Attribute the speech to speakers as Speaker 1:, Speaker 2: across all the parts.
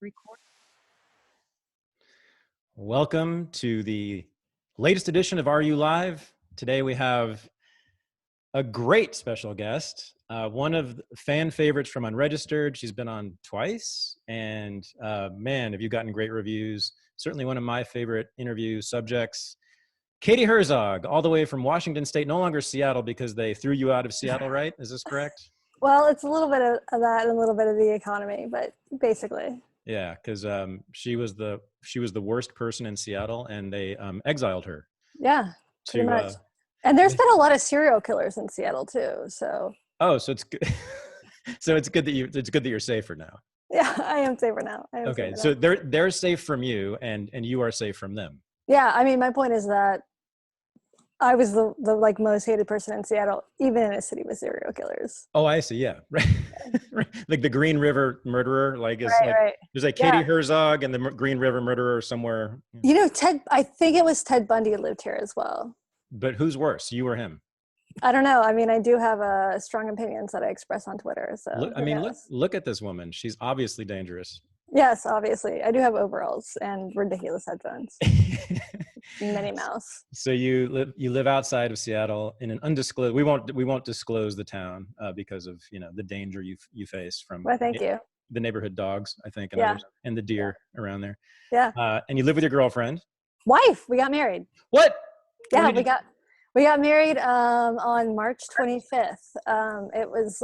Speaker 1: Record.
Speaker 2: Welcome to the latest edition of Are You Live? Today we have a great special guest, one of the fan favorites from Unregistered. She's been on twice, and man, have you gotten great reviews. Certainly one of my favorite interview subjects. Katie Herzog, all the way from Washington State, no longer Seattle because they threw you out of Seattle, right? Is this correct?
Speaker 1: Well, it's a little bit of that and a little bit of the economy, but basically.
Speaker 2: Yeah, because she was the worst person in Seattle, and they exiled her
Speaker 1: Yeah, pretty
Speaker 2: to.
Speaker 1: much. And there's been a lot of serial killers in Seattle too. So.
Speaker 2: Oh, so it's good. So it's good that you're safer now.
Speaker 1: Yeah, I am safer now.
Speaker 2: Okay, so they're safe from you, and you are safe from them.
Speaker 1: Yeah, I mean, my point is that I was the like most hated person in Seattle, even in a city with serial killers.
Speaker 2: Oh, I see. Yeah, right. Like the Green River murderer. Like is
Speaker 1: right.
Speaker 2: There's like Katie Herzog and the Green River murderer somewhere.
Speaker 1: You know, Ted. I think it was Ted Bundy lived here as well.
Speaker 2: But who's worse, you or him?
Speaker 1: I don't know. I mean, I do have strong opinions that I express on Twitter. So
Speaker 2: look at this woman. She's obviously dangerous.
Speaker 1: Yes, obviously. I do have overalls and ridiculous headphones. Minnie Mouse.
Speaker 2: So you live outside of Seattle in an undisclosed. We won't disclose the town because of the danger you face from.
Speaker 1: Well, thank you.
Speaker 2: The neighborhood dogs, I think, and others, and the deer around there.
Speaker 1: Yeah.
Speaker 2: And you live with your girlfriend.
Speaker 1: Wife. We got married.
Speaker 2: What?
Speaker 1: Yeah, we got married on March 25th. It was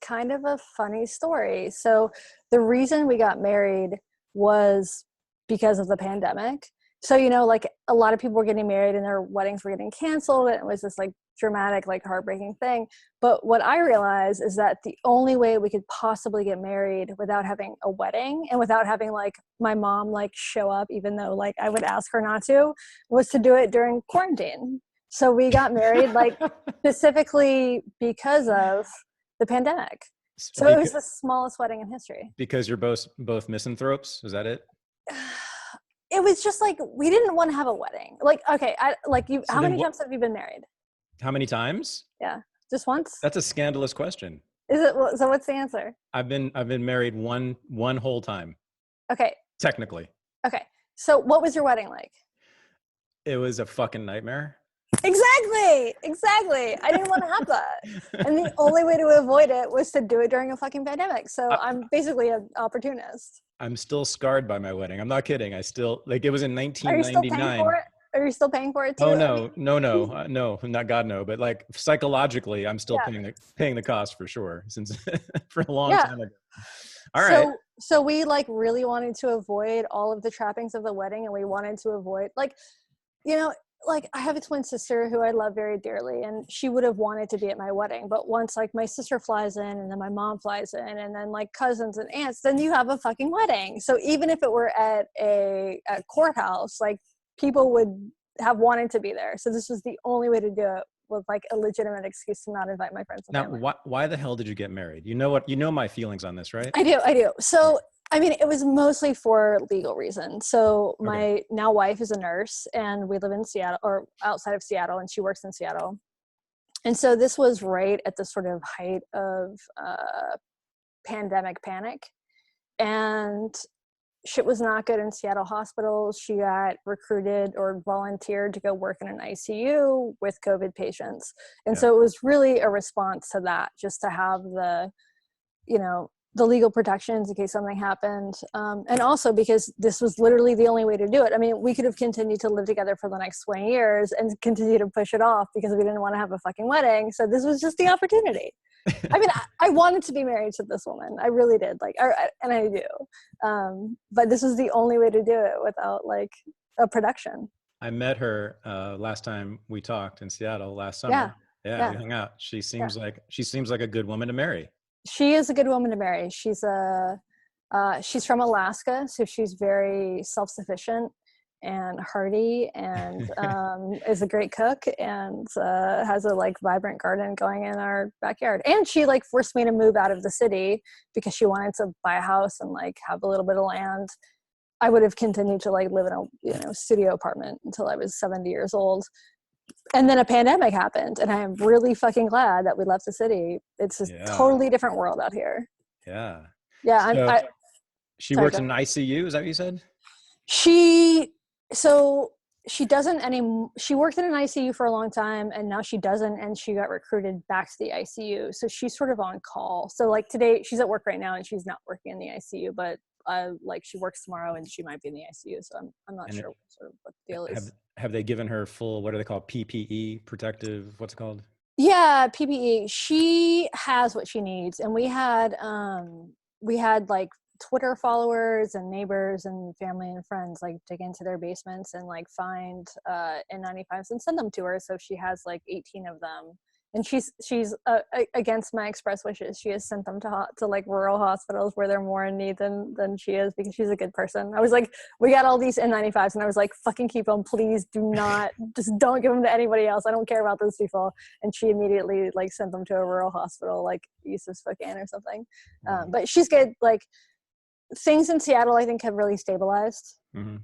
Speaker 1: kind of a funny story. So the reason we got married was because of the pandemic. So, like a lot of people were getting married and their weddings were getting canceled. And it was this like dramatic, like heartbreaking thing. But what I realized is that the only way we could possibly get married without having a wedding and without having like my mom like show up, even though like I would ask her not to, was to do it during quarantine. So we got married like specifically because of the pandemic. So it was the smallest wedding in history.
Speaker 2: Because you're both misanthropes? Is that it?
Speaker 1: It was just like we didn't want to have a wedding. Like, okay, how many times have you been married?
Speaker 2: How many times?
Speaker 1: Yeah, just once.
Speaker 2: That's a scandalous question.
Speaker 1: Is it? So what's the answer?
Speaker 2: I've been married one whole time.
Speaker 1: Okay.
Speaker 2: Technically.
Speaker 1: Okay. So what was your wedding like?
Speaker 2: It was a fucking nightmare.
Speaker 1: Exactly. I didn't want to have that. And the only way to avoid it was to do it during a fucking pandemic. So I'm basically an opportunist.
Speaker 2: I'm still scarred by my wedding. I'm not kidding. I still, like, it was in 1999.
Speaker 1: Are you still paying for it too?
Speaker 2: Oh, no, not God, no. But like psychologically, I'm still paying the cost for sure since for a long time ago. All right.
Speaker 1: So we like really wanted to avoid all of the trappings of the wedding, and we wanted to avoid like I have a twin sister who I love very dearly, and she would have wanted to be at my wedding. But once like my sister flies in and then my mom flies in and then like cousins and aunts, then you have a fucking wedding. So even if it were at a courthouse, like people would have wanted to be there. So this was the only way to do it with like a legitimate excuse to not invite my friends and family.
Speaker 2: Now, why the hell did you get married? You know my feelings on this, right?
Speaker 1: I do. So I mean, it was mostly for legal reasons. So my now wife is a nurse, and we live in Seattle or outside of Seattle, and she works in Seattle. And so this was right at the sort of height of pandemic panic, and shit was not good in Seattle hospitals. She got recruited or volunteered to go work in an ICU with COVID patients. And so it was really a response to that, just to have the legal protections in case something happened. And also because this was literally the only way to do it. I mean, we could have continued to live together for the next 20 years and continue to push it off because we didn't want to have a fucking wedding. So this was just the opportunity. I mean, I wanted to be married to this woman. I really did. And I do. But this was the only way to do it without like a production.
Speaker 2: I met her last time we talked in Seattle last summer. Yeah. We hung out. She seems like a good woman to marry.
Speaker 1: She is a good woman to marry. She's from Alaska, so she's very self-sufficient and hearty, and is a great cook, and has a like vibrant garden going in our backyard. And she like forced me to move out of the city because she wanted to buy a house and like have a little bit of land. I would have continued to like live in a studio apartment until I was 70 years old. And then a pandemic happened, and I am really fucking glad that we left the city. It's a totally different world out here.
Speaker 2: Yeah.
Speaker 1: Yeah.
Speaker 2: She
Speaker 1: Sorry,
Speaker 2: works
Speaker 1: go
Speaker 2: in
Speaker 1: ahead.
Speaker 2: an ICU. Is that what you said?
Speaker 1: She so she doesn't any. She worked in an ICU for a long time, and now she doesn't. And she got recruited back to the ICU, so she's sort of on call. So like today, she's at work right now, and she's not working in the ICU, but like she works tomorrow, and she might be in the ICU. So I'm not
Speaker 2: And
Speaker 1: sure sort of what the deal
Speaker 2: have
Speaker 1: is.
Speaker 2: have they given her full, what are they called? PPE, protective, what's it called?
Speaker 1: Yeah, PPE. She has what she needs, and we had like Twitter followers and neighbors and family and friends like dig into their basements and like find N95s and send them to her. So she has like 18 of them, and she's against my express wishes. She has sent them to like rural hospitals where they're more in need than she is, because she's a good person. I was like, we got all these N95s, and I was like, fucking keep them, please. Do not, just don't give them to anybody else. I don't care about those people. And she immediately like sent them to a rural hospital like east of Spokane or something.
Speaker 2: Wow.
Speaker 1: But she's good. Like things in Seattle, I think, have really stabilized.
Speaker 2: Mm-hmm.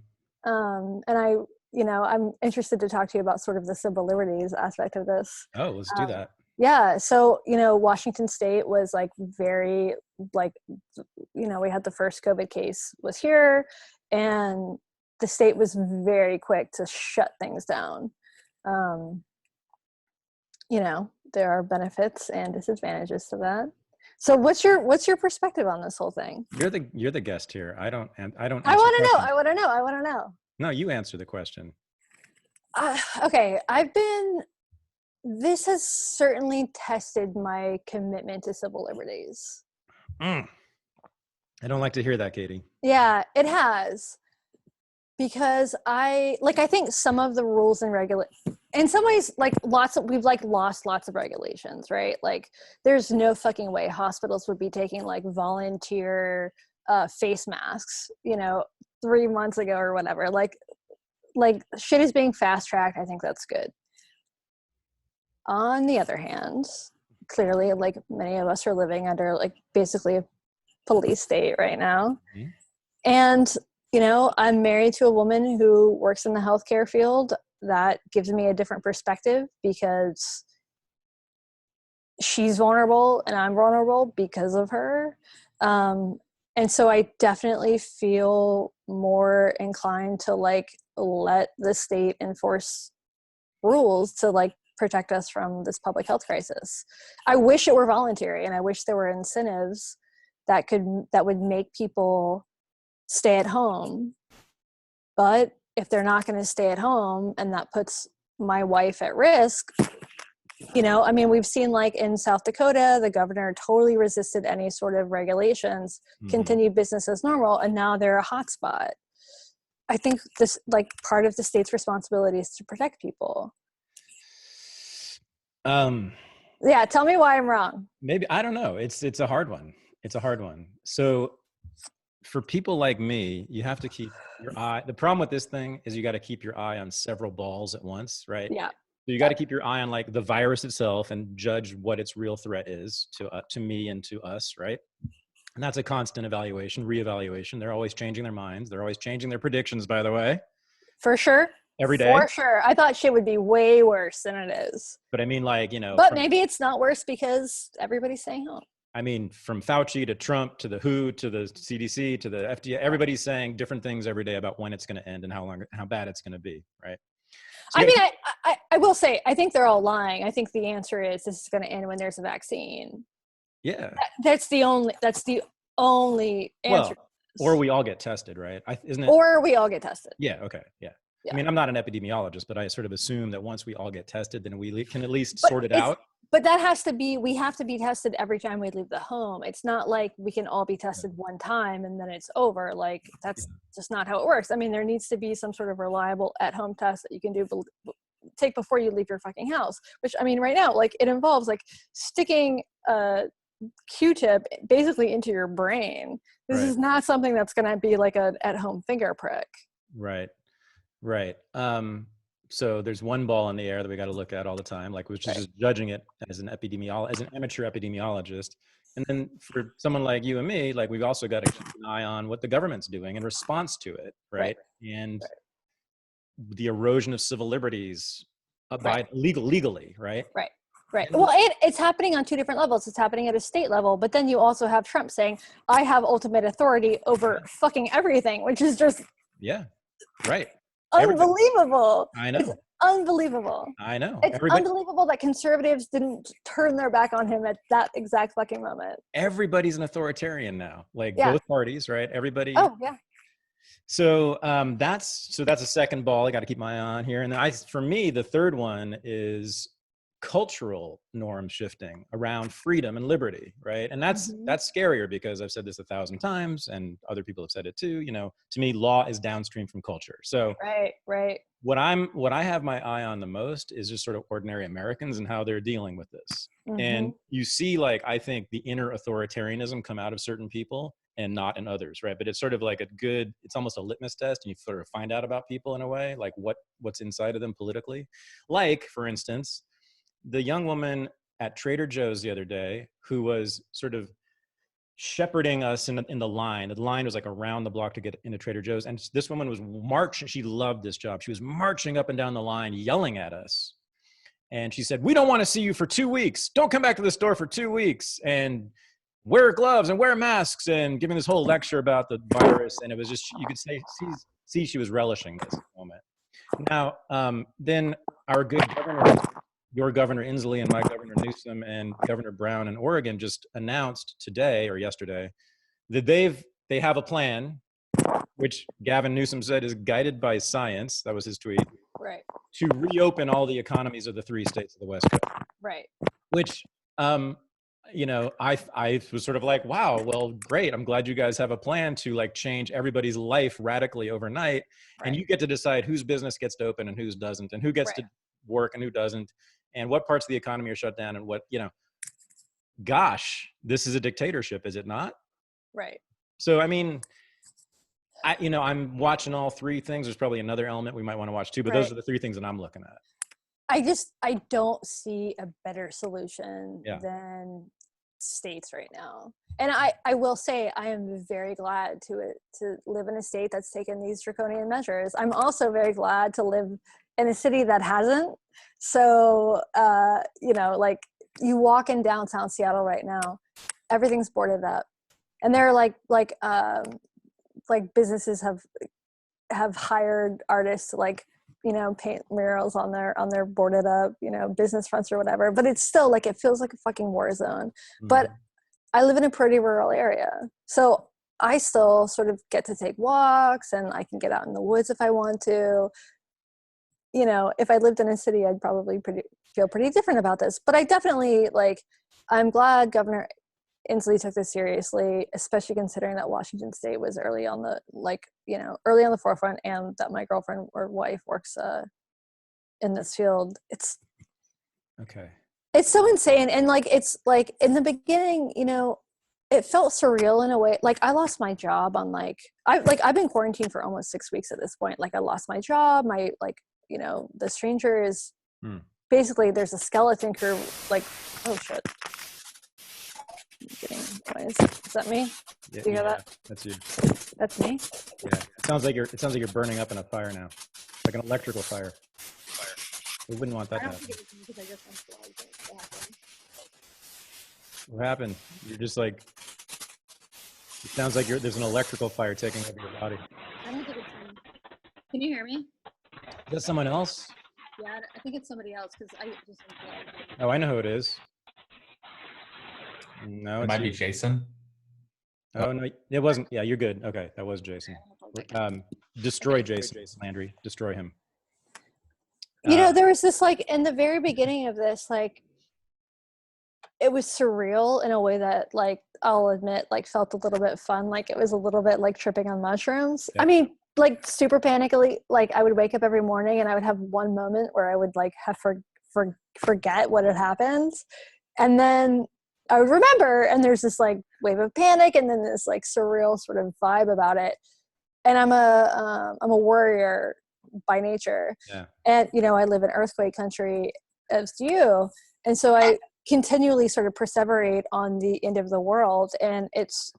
Speaker 1: And I'm interested to talk to you about sort of the civil liberties aspect of this.
Speaker 2: Oh, let's do that.
Speaker 1: Yeah. So, Washington State was like very like, we had the first COVID case was here, and the state was very quick to shut things down. There are benefits and disadvantages to that. So what's your perspective on this whole thing?
Speaker 2: You're the guest here. I don't
Speaker 1: I
Speaker 2: answer
Speaker 1: want to know.
Speaker 2: questions.
Speaker 1: I want to know. I want to know.
Speaker 2: No, you answer the question.
Speaker 1: Okay, this has certainly tested my commitment to civil liberties.
Speaker 2: Mm. I don't like to hear that, Katie.
Speaker 1: Yeah, it has. Because I think some of the rules and in some ways, like we've like lost lots of regulations, right? Like there's no fucking way hospitals would be taking like volunteer face masks, 3 months ago or whatever. Like shit is being fast tracked. I think that's good. On the other hand, clearly, like many of us are living under like basically a police state right now.
Speaker 2: Mm-hmm.
Speaker 1: And, I'm married to a woman who works in the healthcare field. That gives me a different perspective because she's vulnerable and I'm vulnerable because of her. And so I definitely feel more inclined to like let the state enforce rules to like protect us from this public health crisis. I wish it were voluntary, and I wish there were incentives that would make people stay at home. But if they're not going to stay at home and that puts my wife at risk, we've seen like in South Dakota, the governor totally resisted any sort of regulations, continued business as normal, and now they're a hotspot. I think this, like, part of the state's responsibility is to protect people. Yeah, tell me why I'm wrong.
Speaker 2: Maybe, I don't know. It's a hard one. It's a hard one. So for people like me, you have to keep your eye. The problem with this thing is you got to keep your eye on several balls at once, right?
Speaker 1: Yeah.
Speaker 2: So you got to keep your eye on like the virus itself and judge what its real threat is to me and to us, right? And that's a constant evaluation, reevaluation. They're always changing their minds. They're always changing their predictions, by the way.
Speaker 1: For sure.
Speaker 2: Every day.
Speaker 1: For sure. I thought shit would be way worse than it is.
Speaker 2: But I mean, like,
Speaker 1: But maybe it's not worse because everybody's staying home.
Speaker 2: I mean, from Fauci to Trump to the WHO to the CDC to the FDA, everybody's saying different things every day about when it's going to end and how bad it's going to be, right? So
Speaker 1: I will say, I think they're all lying. I think the answer is this is going to end when there's a vaccine.
Speaker 2: Yeah.
Speaker 1: That's the only answer.
Speaker 2: Well, or we all get tested, right? Isn't it?
Speaker 1: Or we all get tested.
Speaker 2: Yeah. Okay. Yeah.
Speaker 1: Yeah.
Speaker 2: I mean, I'm not an epidemiologist, but I sort of assume that once we all get tested, then we can at least sort it out.
Speaker 1: But we have to be tested every time we leave the home. It's not like we can all be tested one time and then it's over. Like that's just not how it works. I mean, there needs to be some sort of reliable at-home test that you can take before you leave your fucking house, which, I mean, right now, like it involves like sticking a Q-tip basically into your brain. This is not something that's going to be like a at-home finger prick.
Speaker 2: Right. So there's one ball in the air that we got to look at all the time, like which is just judging it as an amateur epidemiologist. And then for someone like you and me, like we've also got to keep an eye on what the government's doing in response to it, right? And the erosion of civil liberties legally, right?
Speaker 1: Right. Right. Well, it's happening on two different levels. It's happening at a state level, but then you also have Trump saying, I have ultimate authority over fucking everything, which is just
Speaker 2: Yeah. Right.
Speaker 1: unbelievable.
Speaker 2: I know.
Speaker 1: It's unbelievable.
Speaker 2: I know.
Speaker 1: It's unbelievable that conservatives didn't turn their back on him at that exact fucking moment.
Speaker 2: Everybody's an authoritarian now, like
Speaker 1: Yeah.
Speaker 2: both parties, right? Everybody.
Speaker 1: Oh, yeah.
Speaker 2: So that's a second ball I got to keep my eye on here. And then for me, the third one is cultural norm shifting around freedom and liberty, right? And that's scarier because I've said this 1,000 times and other people have said it too. You know, to me, law is downstream from culture. So
Speaker 1: right.
Speaker 2: What I have my eye on the most is just sort of ordinary Americans and how they're dealing with this. And you see, like, I think the inner authoritarianism come out of certain people and not in others, right? But it's sort of like it's almost a litmus test, and you sort of find out about people in a way, like what's inside of them politically. Like, for instance, the young woman at Trader Joe's the other day who was sort of shepherding us in the line. The line was like around the block to get into Trader Joe's. And this woman was marching. She loved this job. She was marching up and down the line, yelling at us. And she said, we don't want to see you for 2 weeks. Don't come back to the store for 2 weeks. And wear gloves and wear masks, and giving this whole lecture about the virus. And it was just, you could see she was relishing this moment. Now, then our good governor, your Governor Inslee and my Governor Newsom and Governor Brown in Oregon just announced today or yesterday that they have a plan, which Gavin Newsom said is guided by science. That was his tweet.
Speaker 1: Right.
Speaker 2: To reopen all the economies of the 3 states of the West Coast.
Speaker 1: Right.
Speaker 2: Which, you know, I was sort of like, wow, well, great. I'm glad you guys have a plan to like change everybody's life radically overnight. Right. And you get to decide whose business gets to open and whose doesn't, and who gets to work and who doesn't, and what parts of the economy are shut down and what, you know, gosh, this is a dictatorship, is it not?
Speaker 1: Right.
Speaker 2: So, I mean, I'm watching all 3 things. There's probably another element we might want to watch too, but those are the 3 things that I'm looking at.
Speaker 1: I don't see a better solution than states right now. And I will say I am very glad to live in a state that's taken these draconian measures. I'm also very glad to live in a city that hasn't. So, you know, like you walk in downtown Seattle right now, everything's boarded up. And there are like businesses have hired artists to like, you know, paint murals on their boarded up, you know, business fronts or whatever. But it's still like, it feels like a fucking war zone. Mm-hmm. But I live in a pretty rural area. So I still sort of get to take walks and I can get out in the woods if I want to. You know, if I lived in a city, I'd probably feel pretty different about this. But I definitely, like, I'm glad Governor Inslee took this seriously, especially considering that Washington State was early on the forefront, and that my girlfriend or wife works in this field. It's so insane. And like, it's like in the beginning, you know, it felt surreal in a way. Like I lost my job on I've been quarantined for almost 6 weeks at this point. Like I lost my job. You know, the stranger is basically, there's a skeleton crew. Like, oh shit. I'm getting noise. Is that me?
Speaker 2: Yeah,
Speaker 1: do you hear that?
Speaker 2: That's you.
Speaker 1: That's me?
Speaker 2: Yeah. It sounds like you're burning up in a fire now. Like an electrical fire. We wouldn't want that to happen. Because I just unplugged it. What happened? You're just like, it sounds like there's an electrical fire taking over your body.
Speaker 1: I don't think it's me. Can you hear me?
Speaker 2: Is that someone else?
Speaker 1: Yeah, I think it's somebody else because I just unplugged it.
Speaker 2: Oh, I know who it is. No,
Speaker 3: it might be Jason.
Speaker 2: Oh no, it wasn't. Yeah, you're good. Okay, that was Jason. Destroy Jason Landry. Destroy him.
Speaker 1: You know, there was this, like, in the very beginning of this, like, it was surreal in a way that, like, I'll admit, like, felt a little bit fun. Like, it was a little bit like tripping on mushrooms. Yeah. I mean, like, super panically, like, I would wake up every morning and I would have one moment where I would, like, have forget what had happened. And then I would remember, and there's this, like, wave of panic and then this, like, surreal sort of vibe about it. And I'm a warrior by nature. Yeah. And, you know, I live in earthquake country as you. And so I continually sort of perseverate on the end of the world. And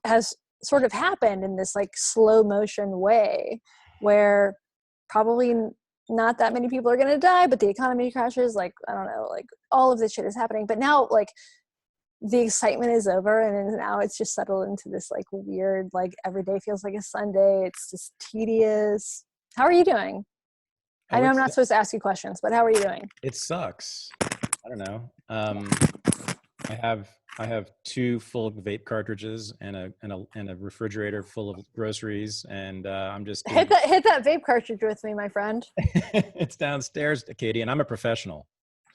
Speaker 1: has sort of happened in this, like, slow motion way where probably not that many people are going to die, but the economy crashes. Like, I don't know, like all of this shit is happening. But now, like, the excitement is over, and now it's just settled into this like weird, like every day feels like a Sunday. It's just tedious. How are you doing? I
Speaker 2: Oh,
Speaker 1: know I'm not supposed to ask you questions, but how are you doing?
Speaker 2: it sucks. I don't know. I have 2 full vape cartridges and a refrigerator full of groceries, and I'm just doing.
Speaker 1: Hit that vape cartridge with me, my friend.
Speaker 2: It's downstairs, Katie, and I'm a professional.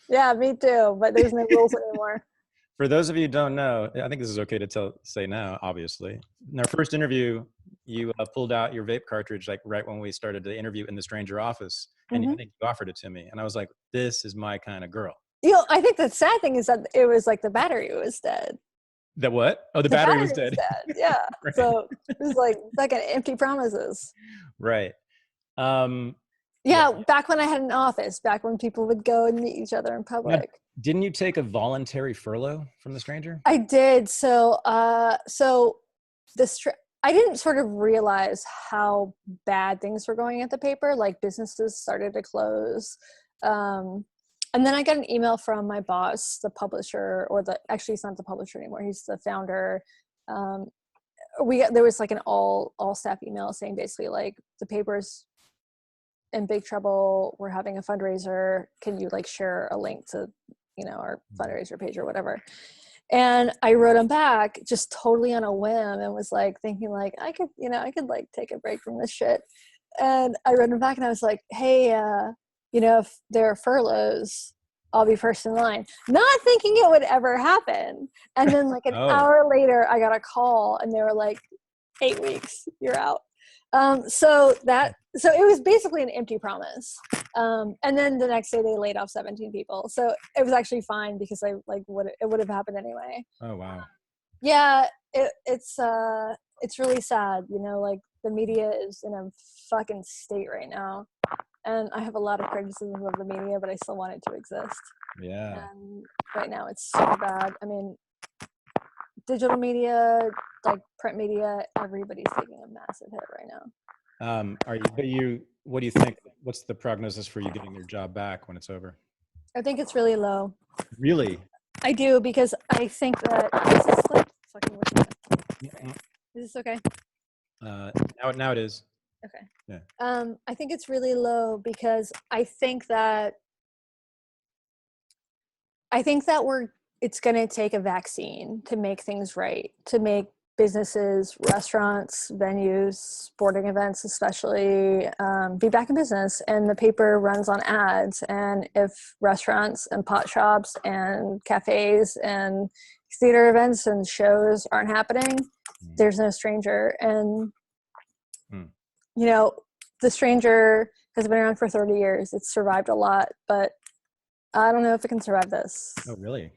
Speaker 1: Yeah, me too. But there's no rules anymore.
Speaker 2: For those of you who don't know, I think this is okay to say now, obviously. In our first interview, you pulled out your vape cartridge like right when we started the interview in the stranger office, and I think you offered it to me. And I was like, this is my kind of girl.
Speaker 1: You know, I think the sad thing is that it was like the battery was dead.
Speaker 2: The what? Oh, the battery was dead.
Speaker 1: Yeah.
Speaker 2: Right.
Speaker 1: So it was like fucking empty promises.
Speaker 2: Right.
Speaker 1: Yeah, back when I had an office, back when people would go and meet each other in public.
Speaker 2: Now, didn't you take a voluntary furlough from the stranger?
Speaker 1: I did. So I didn't sort of realize how bad things were going at the paper. Like businesses started to close. And then I got an email from my boss, the publisher, actually he's not the publisher anymore. He's the founder. There was like an all staff email saying basically like the paper's in big trouble. We're having a fundraiser. Can you like share a link to, our fundraiser page or whatever? And I wrote him back just totally on a whim and was like thinking like I could like take a break from this shit. And I wrote him back and I was like, hey, if there are furloughs, I'll be first in line. Not thinking it would ever happen. And then like an hour later, I got a call and they were like, 8 weeks, you're out. So it was basically an empty promise. And then the next day they laid off 17 people. So it was actually fine because it would have happened anyway.
Speaker 2: Oh, wow.
Speaker 1: Yeah, it's really sad. Like the media is in a fucking state right now. And I have a lot of criticism of the media, but I still want it to exist.
Speaker 2: Yeah.
Speaker 1: And right now it's so bad. I mean, digital media, like print media, everybody's taking a massive hit right now.
Speaker 2: What do you think? What's the prognosis for you getting your job back when it's over?
Speaker 1: I think it's really low.
Speaker 2: Really?
Speaker 1: I do, because I think that is this like fucking with me? Is this okay?
Speaker 2: Now it is.
Speaker 1: Okay.
Speaker 2: Yeah.
Speaker 1: I think it's really low because I think that it's going to take a vaccine to make things right, to make businesses, restaurants, venues, sporting events especially, be back in business. And the paper runs on ads. And if restaurants and pot shops and cafes and theater events and shows aren't happening, there's no stranger. And, the stranger has been around for 30 years. It's survived a lot, but I don't know if it can survive this.
Speaker 2: Oh, really?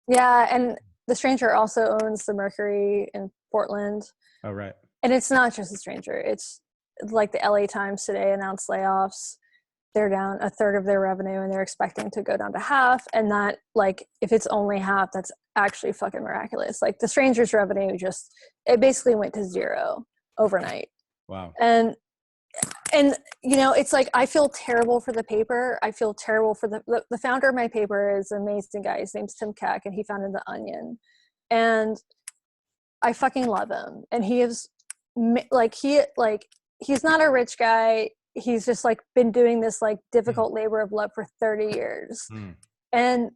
Speaker 1: Yeah, and the stranger also owns the Mercury in Portland.
Speaker 2: Oh, right.
Speaker 1: And it's not just the stranger. It's like the LA Times today announced layoffs. They're down a third of their revenue and they're expecting to go down to half. And that, like, if it's only half, that's actually fucking miraculous. Like the stranger's revenue it basically went to zero overnight.
Speaker 2: Wow.
Speaker 1: And it's like, I feel terrible for the paper. I feel terrible for the founder of my paper is an amazing guy. His name's Tim Keck, and he founded The Onion. And I fucking love him. And he's not a rich guy. He's just like been doing this like difficult labor of love for 30 years. And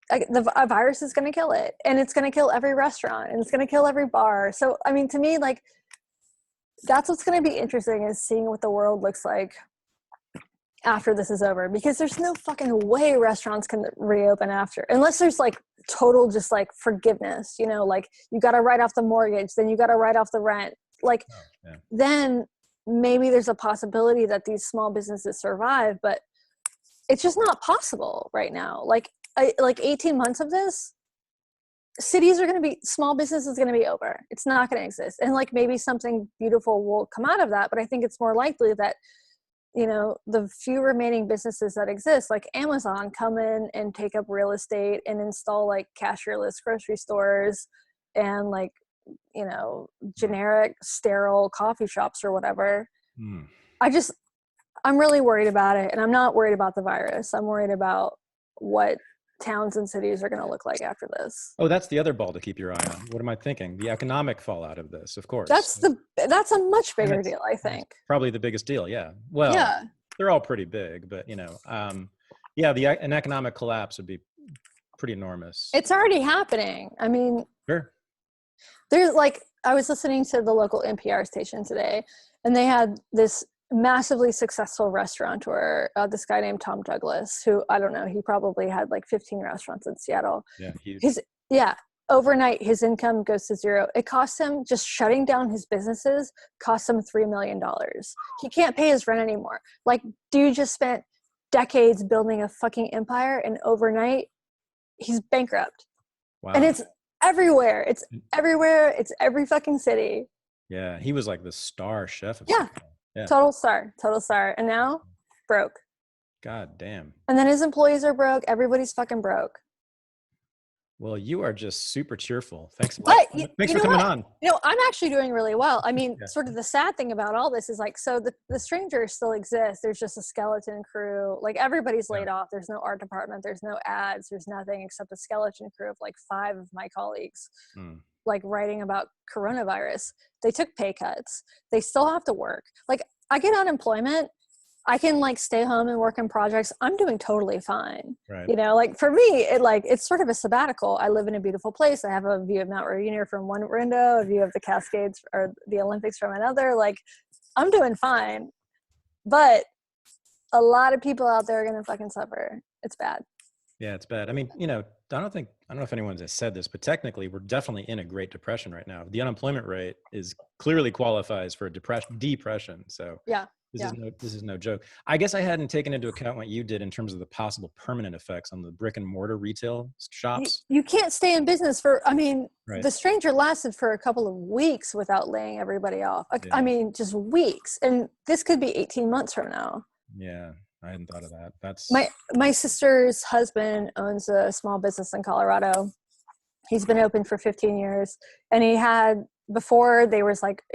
Speaker 1: a virus is going to kill it. And it's going to kill every restaurant. And it's going to kill every bar. So, I mean, to me, like, that's what's going to be interesting, is seeing what the world looks like after this is over, because there's no fucking way restaurants can reopen after, unless there's like total just like forgiveness, like you got to write off the mortgage, then you got to write off the rent. Like, then maybe there's a possibility that these small businesses survive, but it's just not possible right now. Like 18 months of this, small business is going to be over. It's not going to exist. And like maybe something beautiful will come out of that, but I think it's more likely that, the few remaining businesses that exist, like Amazon, come in and take up real estate and install like cashierless grocery stores and like, generic sterile coffee shops or whatever. I'm really worried about it, and I'm not worried about the virus. I'm worried about what towns and cities are going to look like after this.
Speaker 2: Oh, that's the other ball to keep your eye on. What am I thinking? The economic fallout of this, of course.
Speaker 1: That's a much
Speaker 2: And
Speaker 1: bigger
Speaker 2: it's,
Speaker 1: deal, I
Speaker 2: and it's
Speaker 1: think.
Speaker 2: probably the biggest deal. Yeah. Well,
Speaker 1: Yeah.
Speaker 2: they're all pretty big, but yeah, an economic collapse would be pretty enormous.
Speaker 1: It's already happening. I mean,
Speaker 2: Sure.
Speaker 1: there's like, I was listening to the local NPR station today, and they had this massively successful restaurateur, this guy named Tom Douglas, who, I don't know, he probably had like 15 restaurants in Seattle.
Speaker 2: Yeah, huge.
Speaker 1: Overnight his income goes to zero. It costs him, just shutting down his businesses costs him $3 million. He can't pay his rent anymore. Like, dude just spent decades building a fucking empire, and overnight he's bankrupt.
Speaker 2: Wow.
Speaker 1: And it's everywhere. It's everywhere. It's every fucking city.
Speaker 2: Yeah, he was like the star chef of
Speaker 1: Yeah.
Speaker 2: Yeah.
Speaker 1: Total star. And now broke.
Speaker 2: God damn.
Speaker 1: And then his employees are broke. Everybody's fucking broke.
Speaker 2: Well, you are just super cheerful. Thanks.
Speaker 1: Thanks
Speaker 2: for coming on.
Speaker 1: I'm actually doing really well. I mean,
Speaker 2: Yeah.
Speaker 1: sort of the sad thing about all this is like, so the Stranger still exists. There's just a skeleton crew. Like, everybody's laid off. There's no art department. There's no ads. There's nothing except a skeleton crew of like 5 of my colleagues, like writing about coronavirus. They took pay cuts. They still have to work. Like, I get unemployment. I can like stay home and work on projects. I'm doing totally fine.
Speaker 2: Right.
Speaker 1: You know, like for me, it's sort of a sabbatical. I live in a beautiful place. I have a view of Mount Rainier from one window, a view of the Cascades or the Olympics from another. Like, I'm doing fine. But a lot of people out there are going to fucking suffer. It's bad.
Speaker 2: Yeah, it's bad. I mean, I don't know if anyone has said this, but technically we're definitely in a Great Depression right now. The unemployment rate is clearly qualifies for a depression. So
Speaker 1: yeah.
Speaker 2: This is no joke. I guess I hadn't taken into account what you did in terms of the possible permanent effects on the brick and mortar retail shops.
Speaker 1: You can't stay in business right. The Stranger lasted for a couple of weeks without laying everybody off. I mean, just weeks. And this could be 18 months from now.
Speaker 2: Yeah, I hadn't thought of that. That's
Speaker 1: my sister's husband owns a small business in Colorado. He's been open for 15 years. And before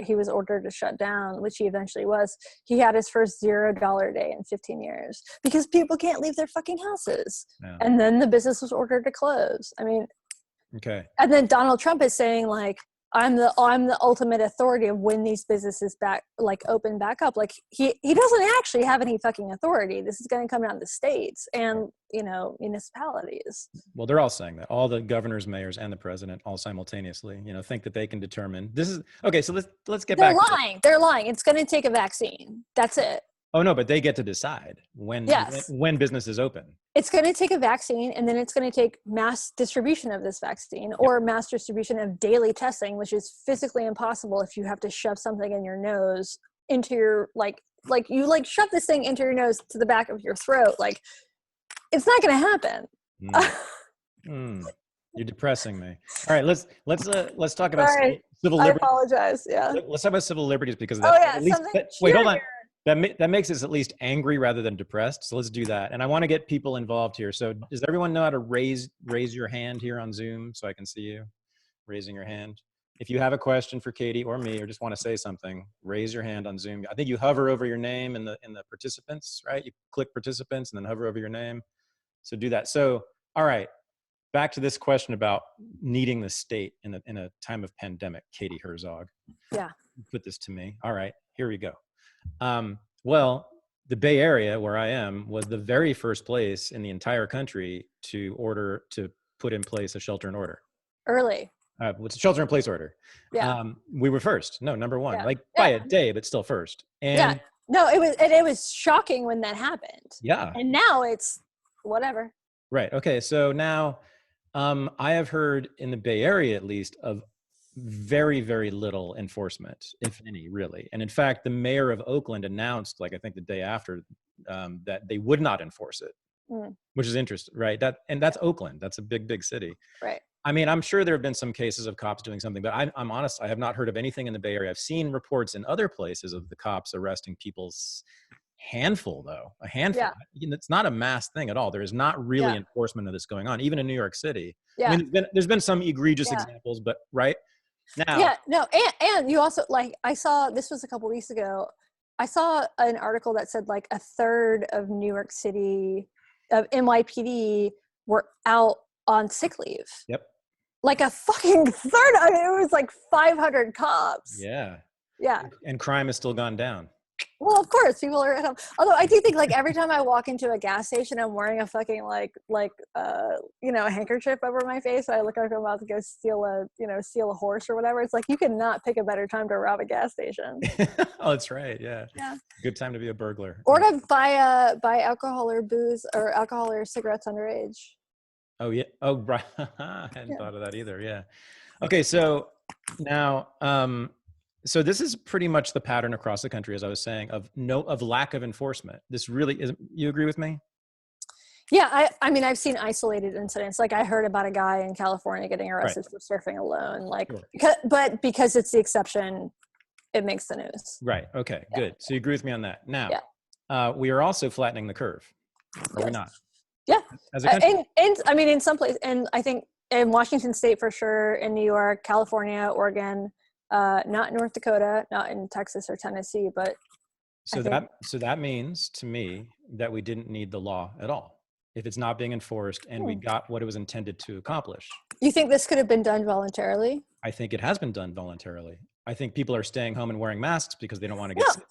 Speaker 1: he was ordered to shut down, which he eventually was, he had his first $0 day in 15 years because people can't leave their fucking houses.
Speaker 2: Yeah.
Speaker 1: And then the business was ordered to close. I mean,
Speaker 2: okay.
Speaker 1: And then Donald Trump is saying like, I'm the ultimate authority of when these businesses open back up. Like he doesn't actually have any fucking authority. This is going to come down to states and, municipalities.
Speaker 2: Well, they're all saying that. All the governors, mayors, and the president all simultaneously, think that they can determine this is okay. So let's get back.
Speaker 1: They're lying. It's going to take a vaccine. That's it.
Speaker 2: Oh no, but they get to decide when businesses open.
Speaker 1: It's going to take a vaccine, and then it's going to take mass distribution of this vaccine or mass distribution of daily testing, which is physically impossible if you have to shove something in your nose into your you shove this thing into your nose to the back of your throat. Like, it's not going to happen.
Speaker 2: You're depressing me. All right, let's talk about civil liberties.
Speaker 1: I apologize. Yeah.
Speaker 2: Let's talk about civil liberties because
Speaker 1: wait,
Speaker 2: hold on. That makes us at least angry rather than depressed. So let's do that. And I want to get people involved here. So does everyone know how to raise your hand here on Zoom so I can see you raising your hand? If you have a question for Katie or me or just want to say something, raise your hand on Zoom. I think you hover over your name in the participants, right? You click participants and then hover over your name. So do that. So, all right, back to this question about needing the state in a time of pandemic, Katie Herzog.
Speaker 1: Yeah.
Speaker 2: Put this to me. All right, here we go. Well, the Bay Area, where I am, was the very first place in the entire country to put in place a shelter in order.
Speaker 1: Early.
Speaker 2: What's a shelter in place order?
Speaker 1: Yeah.
Speaker 2: We were first. No, number one. By a day, but still first. And
Speaker 1: no, it was shocking when that happened.
Speaker 2: Yeah.
Speaker 1: And now it's whatever.
Speaker 2: Right. Okay. So now, I have heard in the Bay Area, at least, of very, very little enforcement, if any, really. And in fact, the mayor of Oakland announced, I think the day after, that they would not enforce it, which is interesting, right? That's Oakland. That's a big, big city.
Speaker 1: Right.
Speaker 2: I mean, I'm sure there have been some cases of cops doing something, but I'm honest, I have not heard of anything in the Bay Area. I've seen reports in other places of the cops arresting people's handful, though. A handful. Yeah. It's not a mass thing at all. There is not really enforcement of this going on, even in New York City. Yeah. I mean, there's been some egregious examples, but right now.
Speaker 1: Yeah, no, and you also, I saw, this was a couple weeks ago, I saw an article that said like a third of New York City, of NYPD were out on sick leave.
Speaker 2: Yep.
Speaker 1: Like a fucking third. I mean, it was like 500 cops.
Speaker 2: Yeah.
Speaker 1: Yeah.
Speaker 2: And crime has still gone down.
Speaker 1: Well, of course, people are at home. Although I do think like every time I walk into a gas station, I'm wearing a fucking a handkerchief over my face. So I look like I'm about to go steal a horse or whatever. It's like you cannot pick a better time to rob a gas station.
Speaker 2: Oh, that's right. Yeah.
Speaker 1: Yeah.
Speaker 2: Good time to be a burglar.
Speaker 1: Or to buy alcohol or booze or alcohol or cigarettes underage.
Speaker 2: Oh yeah. Oh, right. I hadn't thought of that either. Yeah. Okay. So now, so this is pretty much the pattern across the country, as I was saying, of lack of enforcement. This really is. You agree with me?
Speaker 1: Yeah, I mean, I've seen isolated incidents. Like I heard about a guy in California getting arrested for surfing alone. Like,
Speaker 2: Sure.
Speaker 1: because it's the exception, it makes the news.
Speaker 2: Right. Okay.
Speaker 1: Yeah.
Speaker 2: Good. So you agree with me on that. Now,
Speaker 1: Yeah.
Speaker 2: We are also flattening the curve. Are we not?
Speaker 1: Yeah.
Speaker 2: As a country.
Speaker 1: And I mean, in some places, and I think in Washington State for sure, in New York, California, Oregon, not in North Dakota, not in Texas or Tennessee, but
Speaker 2: So that means to me that we didn't need the law at all. If it's not being enforced and we got what it was intended to accomplish.
Speaker 1: You think this could have been done voluntarily?
Speaker 2: I think it has been done voluntarily. I think people are staying home and wearing masks because they don't want to get sick.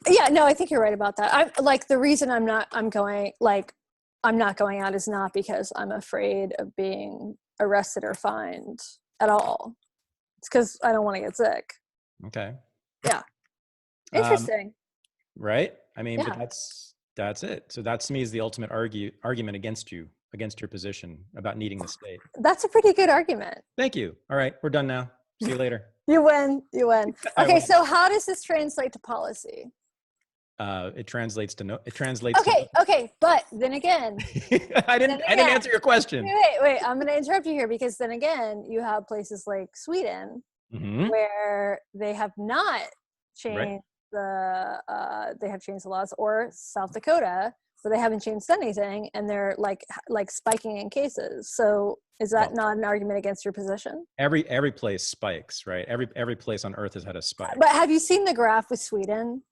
Speaker 1: Yeah, no, I think you're right about that. I'm like, the reason I'm not going out is not because I'm afraid of being arrested or fined at all. It's because I don't want to get sick.
Speaker 2: Okay.
Speaker 1: Yeah. Interesting.
Speaker 2: Right? I mean,
Speaker 1: Yeah.
Speaker 2: but that's it. So that to me is the ultimate argument against your position about needing the state.
Speaker 1: That's a pretty good argument.
Speaker 2: Thank you. All right, we're done now. See you later.
Speaker 1: You win. Okay, so how does this translate to policy?
Speaker 2: It translates.
Speaker 1: Okay, but then again,
Speaker 2: I didn't answer your question.
Speaker 1: Wait, I'm going to interrupt you here because then again, you have places like Sweden where they have not changed they have changed the laws, or South Dakota where they haven't changed anything and they're like spiking in cases. So is that not an argument against your position?
Speaker 2: Every place spikes, right? Every place on earth has had a spike.
Speaker 1: But have you seen the graph with Sweden?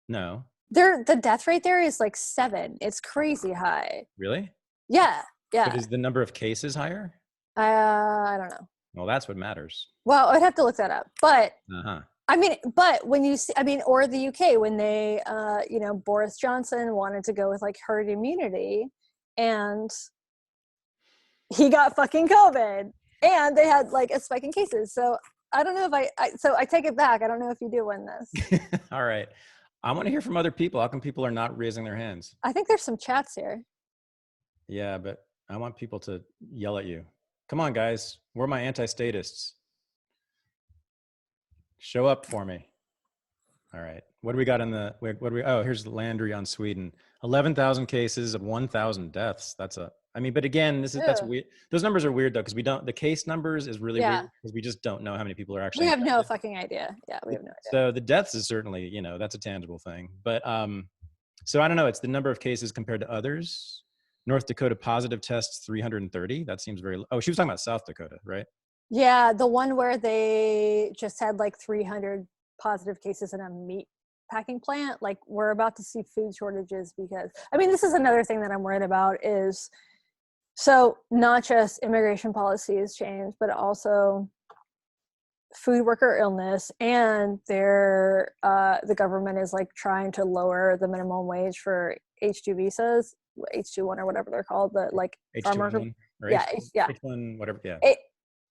Speaker 2: No.
Speaker 1: The death rate there is like 7. It's crazy high.
Speaker 2: Really?
Speaker 1: Yeah.
Speaker 2: But is the number of cases higher?
Speaker 1: I don't know.
Speaker 2: Well, that's what matters.
Speaker 1: Well, I'd have to look that up. But
Speaker 2: I
Speaker 1: mean, but when you see, I mean, or the UK, when they, Boris Johnson wanted to go with like herd immunity and he got fucking COVID and they had like a spike in cases. So I don't know if so I take it back. I don't know if you do win this.
Speaker 2: All right. I want to hear from other people. How come people are not raising their hands?
Speaker 1: I think there's some chats here.
Speaker 2: Yeah, but I want people to yell at you. Come on, guys. We're my anti-statists. Show up for me. All right. What do we got here's Landry on Sweden. 11,000 cases of 1,000 deaths. But again, that's weird. Those numbers are weird though, because the case numbers is really weird because we just don't know how many people are actually.
Speaker 1: We have no fucking idea. Yeah, we have no idea.
Speaker 2: So the deaths is certainly, that's a tangible thing. But so I don't know. It's the number of cases compared to others. North Dakota positive tests 330. That seems very. Oh, she was talking about South Dakota, right?
Speaker 1: Yeah, the one where they just had like 300 positive cases in a meat packing plant. Like we're about to see food shortages because, I mean, this is another thing that I'm worried about is, so not just immigration policy has changed, but also food worker illness, and the government is like trying to lower the minimum wage for H2 visas, H2-1 or whatever they're called, the like
Speaker 2: H2-1 or H1, whatever.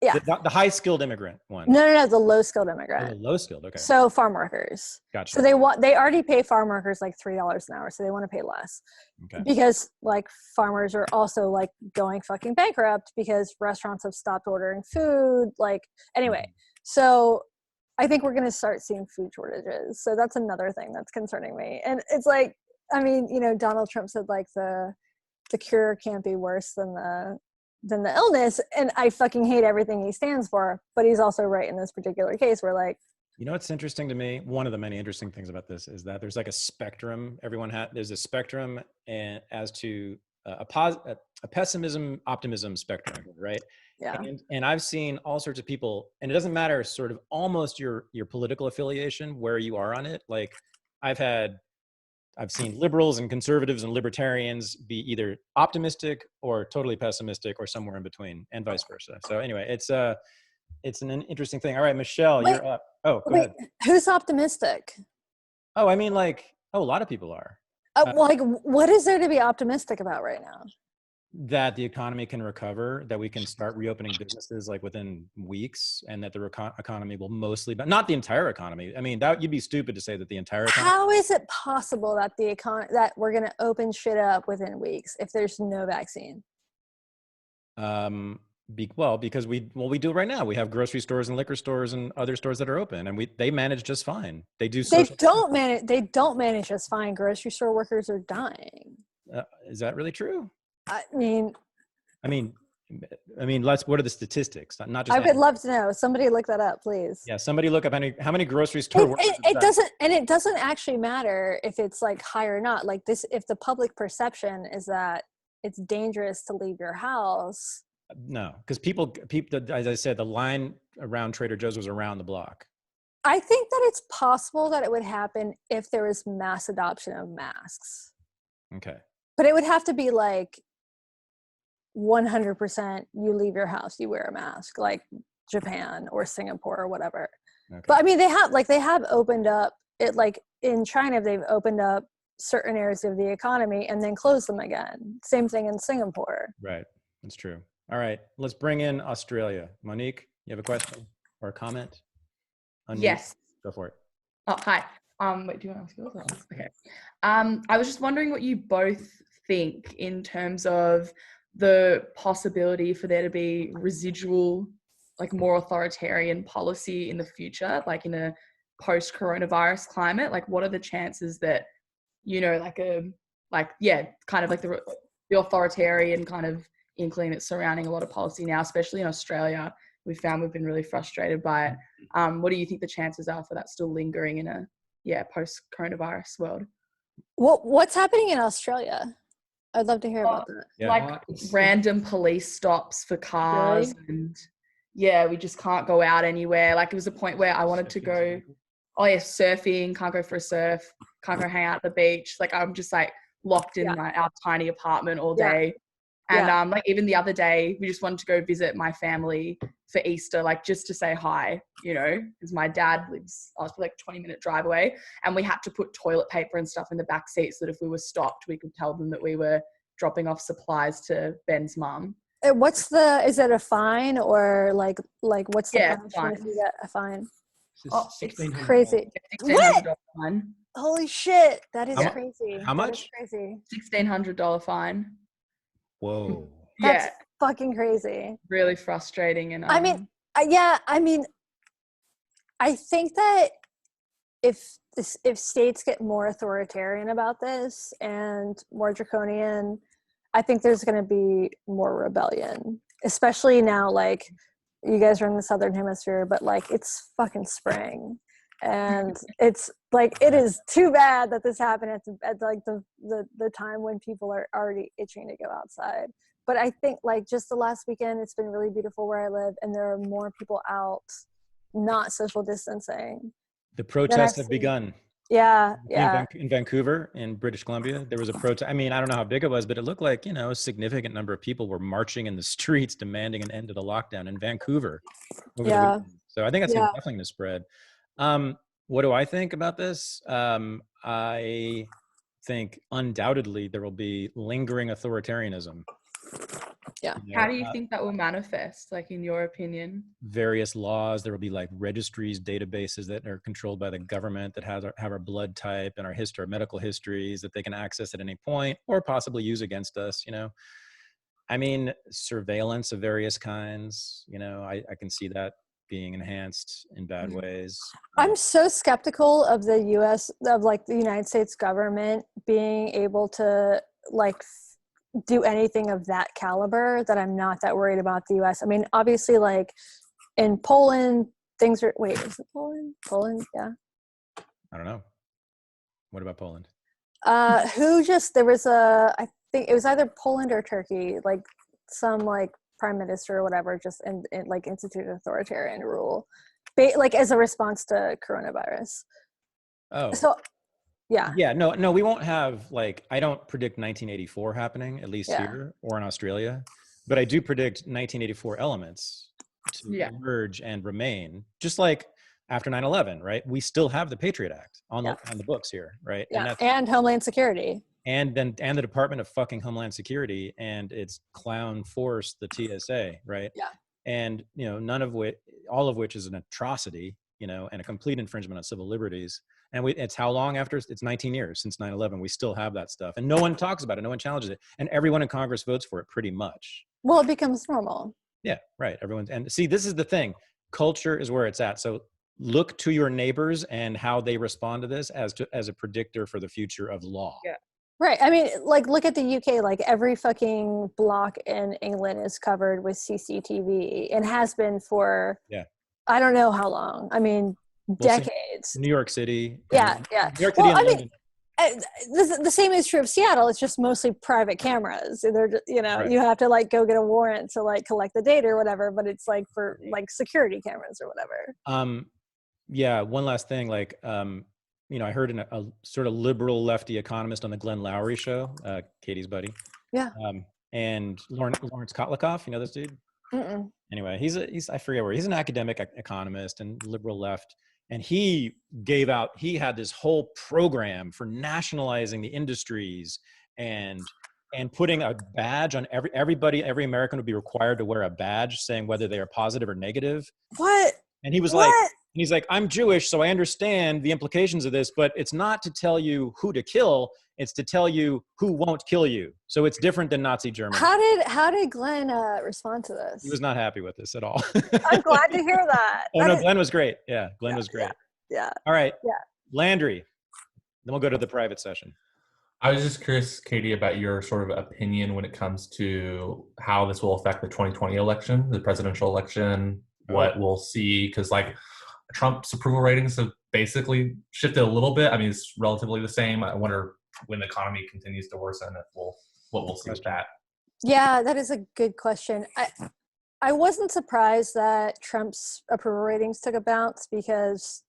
Speaker 2: Yeah. The high skilled immigrant one.
Speaker 1: No, the low skilled immigrant.
Speaker 2: Oh, the low skilled, okay.
Speaker 1: So farm workers.
Speaker 2: Gotcha.
Speaker 1: So they already pay farm workers like $3 an hour, so they want to pay less.
Speaker 2: Okay.
Speaker 1: Because like farmers are also like going fucking bankrupt because restaurants have stopped ordering food. Like anyway, so I think we're going to start seeing food shortages. So that's another thing that's concerning me. And it's like, I mean, Donald Trump said like the cure can't be worse than the illness, and I fucking hate everything he stands for, but he's also right in this particular case where like,
Speaker 2: what's interesting to me, one of the many interesting things about this is that there's like a spectrum. There's a spectrum and as to a pessimism, optimism spectrum, right?
Speaker 1: Yeah.
Speaker 2: And I've seen all sorts of people, and it doesn't matter sort of almost your political affiliation, where you are on it. Like I've seen liberals and conservatives and libertarians be either optimistic or totally pessimistic or somewhere in between, and vice versa. So anyway, it's an interesting thing. All right, Michelle,
Speaker 1: Wait,
Speaker 2: you're up. Oh, go
Speaker 1: wait,
Speaker 2: ahead.
Speaker 1: who's optimistic?
Speaker 2: Oh, I mean, like, a lot of people are.
Speaker 1: Like, what is there to be optimistic about right now?
Speaker 2: That the economy can recover, that we can start reopening businesses like within weeks, and that the economy will mostly, but not the entire economy. I mean, that you'd be stupid to say that the entire economy.
Speaker 1: How is it possible that that we're going to open shit up within weeks if there's no vaccine?
Speaker 2: Because we do it right now. We have grocery stores and liquor stores and other stores that are open, and they manage just fine. They do social.
Speaker 1: They don't manage just fine. Grocery store workers are dying.
Speaker 2: Is that really true?
Speaker 1: I mean,
Speaker 2: what are the statistics? Not just.
Speaker 1: I would love to know. Somebody look that up, please.
Speaker 2: Yeah, somebody look up how many grocery store workers.
Speaker 1: It doesn't actually matter if it's like high or not. Like this, if the public perception is that it's dangerous to leave your house.
Speaker 2: No, because people, as I said, the line around Trader Joe's was around the block.
Speaker 1: I think that it's possible that it would happen if there was mass adoption of masks.
Speaker 2: Okay.
Speaker 1: But it would have to be like 100% you leave your house, you wear a mask, like Japan or Singapore or whatever. Okay. But I mean, they have opened up it, like in China, they've opened up certain areas of the economy and then closed them again. Same thing in Singapore.
Speaker 2: Right. That's true. All right. Let's bring in Australia. Monique, you have a question or a comment?
Speaker 3: Yes.
Speaker 2: Go for it.
Speaker 3: Oh, hi. Wait, do you want to ask yours? Okay. I was just wondering what you both think in terms of the possibility for there to be residual, like more authoritarian policy in the future, like in a post-coronavirus climate. Like, what are the chances that, kind of like the authoritarian kind of inkling that's surrounding a lot of policy now, especially in Australia, we've been really frustrated by it. What do you think the chances are for that still lingering in a post-coronavirus world?
Speaker 1: What's happening in Australia? I'd love to hear about that.
Speaker 2: Yeah.
Speaker 3: Like random police stops for cars, and we just can't go out anywhere. Like, it was a point where I wanted to go, surfing, can't go for a surf, can't go hang out at the beach. Like, I'm just like locked in our tiny apartment all day. And like even the other day, we just wanted to go visit my family for Easter, like just to say hi, because my dad lives like 20-minute drive away, and we had to put toilet paper and stuff in the back seat so that if we were stopped, we could tell them that we were dropping off supplies to Ben's mum.
Speaker 1: Is it a fine or like what's the punishment if you get a fine?
Speaker 3: It's
Speaker 1: crazy.
Speaker 3: $1,600 fine.
Speaker 1: Holy shit, that is crazy.
Speaker 2: How much?
Speaker 1: That is crazy.
Speaker 3: $1,600 fine.
Speaker 2: Whoa.
Speaker 1: That's fucking crazy.
Speaker 3: Really frustrating. And
Speaker 1: I think that if states get more authoritarian about this and more draconian, I think there's going to be more rebellion, especially now. Like, you guys are in the Southern Hemisphere, but like it's fucking spring, and it's like it is too bad that this happened at like the time when people are already itching to go outside. But I think like just the last weekend, it's been really beautiful where I live, and there are more people out, not social distancing.
Speaker 2: The protests have begun.
Speaker 1: Yeah.
Speaker 2: In Vancouver, in British Columbia, there was a protest. I mean, I don't know how big it was, but it looked like, a significant number of people were marching in the streets demanding an end to the lockdown in Vancouver over the weekend. So I think that's definitely going to spread. What do I think about this? I think undoubtedly there will be lingering authoritarianism.
Speaker 1: Yeah.
Speaker 3: How do you think that will manifest, like in your opinion?
Speaker 2: Various laws. There will be like registries, databases that are controlled by the government that have our blood type and our history, our medical histories that they can access at any point or possibly use against us. I mean, surveillance of various kinds. I can see that being enhanced in bad ways.
Speaker 1: I'm so skeptical of the United States government being able to like do anything of that caliber, that I'm not that worried about the US. I mean, obviously, like in Poland, things are, is it Poland? Poland, yeah.
Speaker 2: I don't know. What about Poland?
Speaker 1: There was I think it was either Poland or Turkey, like some like prime minister or whatever, just in like instituted authoritarian rule, like as a response to coronavirus.
Speaker 2: Oh.
Speaker 1: So
Speaker 2: Yeah, no, we won't have like, I don't predict 1984 happening, at least
Speaker 1: Yeah.
Speaker 2: here or in Australia, but I do predict 1984 elements to
Speaker 3: Yeah.
Speaker 2: emerge and remain, just like after 9/11, right? We still have the Patriot Act on the books here, right?
Speaker 1: Yeah. And Homeland Security.
Speaker 2: And the Department of fucking Homeland Security and its clown force, the TSA, right?
Speaker 1: Yeah.
Speaker 2: And, you know, all of which is an atrocity, you know, and a complete infringement on civil liberties. And it's how long after? It's 19 years since 9/11. We still have that stuff. And no one talks about it. No one challenges it. And everyone in Congress votes for it pretty much.
Speaker 1: Well, it becomes normal.
Speaker 2: Yeah, right. And see, this is the thing. Culture is where it's at. So look to your neighbors and how they respond to this as a predictor for the future of law.
Speaker 3: Yeah.
Speaker 1: Right. I mean, like, look at the UK. Like, every fucking block in England is covered with CCTV and has been for, I don't know how long. I mean, decades.
Speaker 2: New York City.
Speaker 1: Yeah.
Speaker 2: New York City and London.
Speaker 1: The same is true of Seattle. It's just mostly private cameras. They're, you know,
Speaker 2: Right.
Speaker 1: You have to like go get a warrant to like collect the data or whatever, but it's like for like security cameras or whatever.
Speaker 2: Yeah. One last thing, like, you know, I heard a sort of liberal lefty economist on the Glenn Lowry show, Katie's buddy.
Speaker 1: Yeah.
Speaker 2: And Lawrence Kotlikoff, you know this dude?
Speaker 1: Mm-mm.
Speaker 2: Anyway, I forget where, he's an academic economist and liberal left. And he had this whole program for nationalizing the industries and putting a badge on every American would be required to wear a badge saying whether they are positive or negative.
Speaker 1: What?
Speaker 2: And he was like, I'm Jewish, so I understand the implications of this, but it's not to tell you who to kill, it's to tell you who won't kill you. So it's different than Nazi Germany.
Speaker 1: How did Glenn respond to this?
Speaker 2: He was not happy with this at all.
Speaker 1: I'm glad to hear that.
Speaker 2: Glenn was great. Yeah, Glenn was great.
Speaker 1: Yeah.
Speaker 2: All right.
Speaker 1: Yeah.
Speaker 2: Landry, then we'll go to the private session.
Speaker 4: I was just curious, Katie, about your sort of opinion when it comes to how this will affect the 2020 election, the presidential election, what we'll see, because like Trump's approval ratings have basically shifted a little bit. I mean, it's relatively the same. I wonder when the economy continues to worsen, what we'll see with that.
Speaker 1: Yeah, that is a good question. I wasn't surprised that Trump's approval ratings took a bounce, because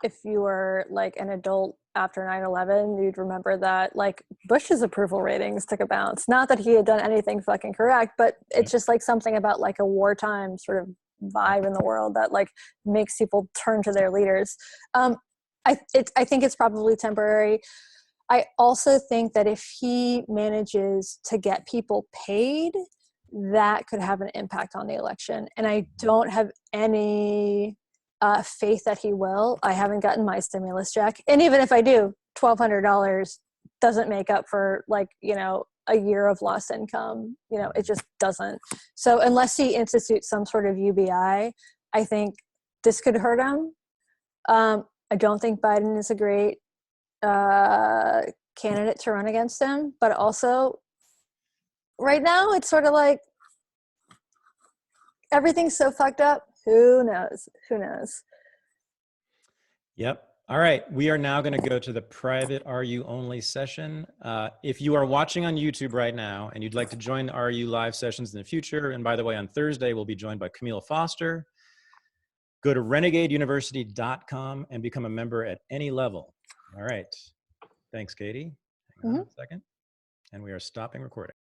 Speaker 1: if you were like an adult after 9/11, you'd remember that like Bush's approval ratings took a bounce. Not that he had done anything fucking correct, but it's just like something about like a wartime sort of vibe in the world that like makes people turn to their leaders. I think it's probably temporary. I also think that if he manages to get people paid, that could have an impact on the election. And I don't have any faith that he will. I haven't gotten my stimulus check. And even if I do, $1,200 doesn't make up for like, you know, a year of lost income. You know, it just doesn't. So unless he institutes some sort of UBI, I think this could hurt him. I don't think Biden is a great candidate to run against him, but also right now it's sort of like everything's so fucked up. Who knows?
Speaker 2: Yep. All right. We are now going to go to the private RU only session. If you are watching on YouTube right now and you'd like to join the RU live sessions in the future, and by the way, on Thursday, we'll be joined by Camille Foster, go to renegadeuniversity.com and become a member at any level. All right. Thanks, Katie. Hang on a second. And we are stopping recording.